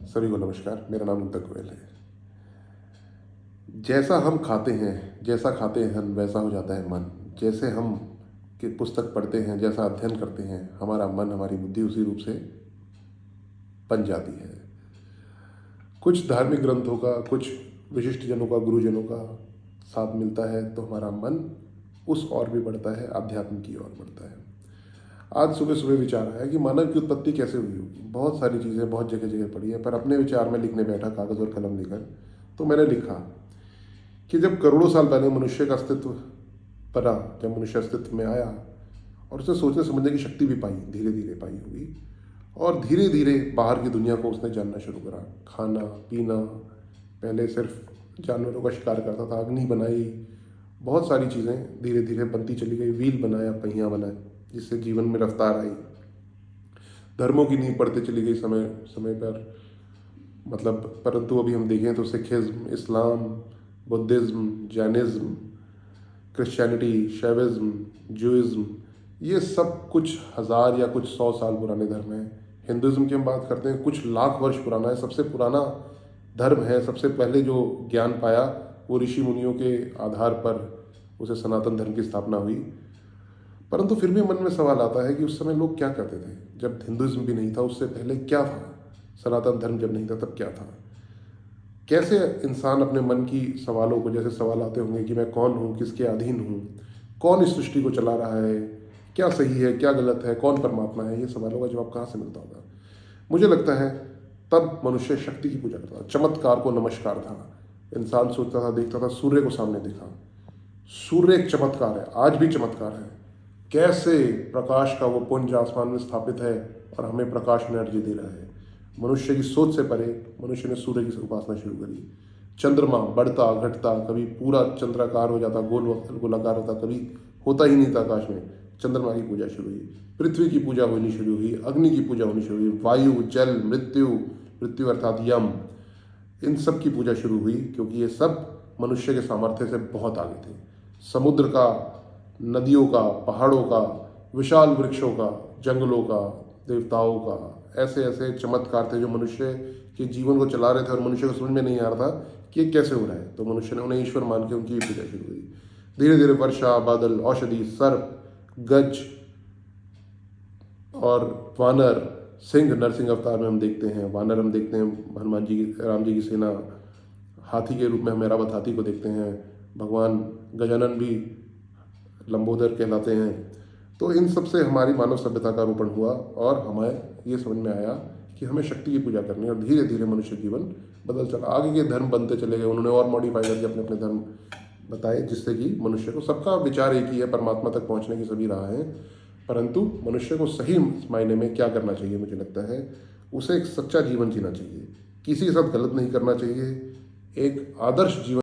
सभी को नमस्कार। मेरा नाम मुक्ता गोयल है। जैसा हम खाते हैं, जैसा खाते हैं हम, वैसा हो जाता है मन। जैसे हम कि पुस्तक पढ़ते हैं, जैसा अध्ययन करते हैं, हमारा मन, हमारी बुद्धि उसी रूप से बन जाती है। कुछ धार्मिक ग्रंथों का, कुछ विशिष्ट जनों का, गुरुजनों का साथ मिलता है तो हमारा मन उस ओर भी बढ़ता है, आध्यात्म की ओर बढ़ता है। आज सुबह सुबह विचार आया कि मानव की उत्पत्ति कैसे हुई होगी। बहुत सारी चीज़ें बहुत जगह जगह पढ़ी है, पर अपने विचार में लिखने बैठा कागज़ और कलम लेकर, तो मैंने लिखा कि जब करोड़ों साल पहले मनुष्य का अस्तित्व बना, जब मनुष्य अस्तित्व में आया और उसे सोचने समझने की शक्ति भी पाई, धीरे धीरे पाई होगी, और धीरे धीरे बाहर की दुनिया को उसने जानना शुरू करा। खाना पीना, पहले सिर्फ जानवरों का शिकार करता था, अग्नि बनाई, बहुत सारी चीज़ें धीरे धीरे बनती चली गई। व्हील बनाया, पहिया बनाए, जिससे जीवन में रफ्तार आई। धर्मों की नींव पड़ती चली गई समय समय पर, मतलब परंतु अभी हम देखें तो सिखिज्म, इस्लाम, बुद्धिज़्म, जैनिज़्म, क्रिश्चियनिटी, शैविज़्म, जूइज़्म, ये सब कुछ हज़ार या कुछ 100 साल पुराने धर्म हैं। हिंदुज़्म की हम बात करते हैं, कुछ लाख वर्ष पुराना है, सबसे पुराना धर्म है। सबसे पहले जो ज्ञान पाया वो ऋषि मुनियों के आधार पर उसे सनातन धर्म की स्थापना हुई। परंतु फिर भी मन में सवाल आता है कि उस समय लोग क्या करते थे, जब हिंदुज़्म भी नहीं था, उससे पहले क्या था, सनातन धर्म जब नहीं था तब क्या था। कैसे इंसान अपने मन की सवालों को, जैसे सवाल आते होंगे कि मैं कौन हूँ, किसके अधीन हूँ, कौन इस सृष्टि को चला रहा है, क्या सही है, क्या गलत है, कौन परमात्मा है, ये सवालों का जवाब कहाँ से मिलता होगा। मुझे लगता है तब मनुष्य शक्ति की पूजा करता था, चमत्कार को नमस्कार था। इंसान सोचता था, देखता था, सूर्य को सामने देखा, सूर्य एक चमत्कार है, आज भी चमत्कार है। कैसे प्रकाश का वो पुंज आसमान में स्थापित है और हमें प्रकाश एनर्जी दे रहा है। मनुष्य की सोच से परे मनुष्य ने सूर्य की उपासना शुरू करी। चंद्रमा बढ़ता घटता, कभी पूरा चंद्राकार हो जाता, गोलाकार होता, कभी होता ही नहीं था आकाश में। चंद्रमा की पूजा शुरू हुई, पृथ्वी की पूजा होनी शुरू हुई, अग्नि की पूजा होनी शुरू हुई, वायु, जल, मृत्यु, मृत्यु अर्थात यम, इन सब की पूजा शुरू हुई, क्योंकि ये सब मनुष्य के सामर्थ्य से बहुत आगे थे। समुद्र का, नदियों का, पहाड़ों का, विशाल वृक्षों का, जंगलों का, देवताओं का, ऐसे ऐसे चमत्कार थे जो मनुष्य के जीवन को चला रहे थे और मनुष्य को समझ में नहीं आ रहा था कि ये कैसे हो रहा है। तो मनुष्य ने उन्हें ईश्वर मान के उनकी भी पूजा शुरू हुई। धीरे धीरे वर्षा, बादल, औषधि, सर्प, गज और वानर, सिंह, नरसिंह अवतार में हम देखते हैं, वानर हम देखते हैं, हनुमान जी, राम जी की सेना, हाथी के रूप में हम ऐरावत हाथी को देखते हैं, भगवान गजानन भी लंबोदर कहलाते हैं। तो इन सब से हमारी मानव सभ्यता का रोपण हुआ और हमें ये समझ में आया कि हमें शक्ति की पूजा करनी है, और धीरे धीरे मनुष्य जीवन बदल चला। आगे के धर्म बनते चले गए, उन्होंने और मॉडिफाई करके अपने अपने धर्म बताए, जिससे कि मनुष्य को, सबका विचार एक ही है, परमात्मा तक पहुंचने की सभी राह है। परंतु मनुष्य को सही मायने में क्या करना चाहिए, मुझे लगता है उसे एक सच्चा जीवन जीना चाहिए, किसी के साथ गलत नहीं करना चाहिए, एक आदर्श जीवन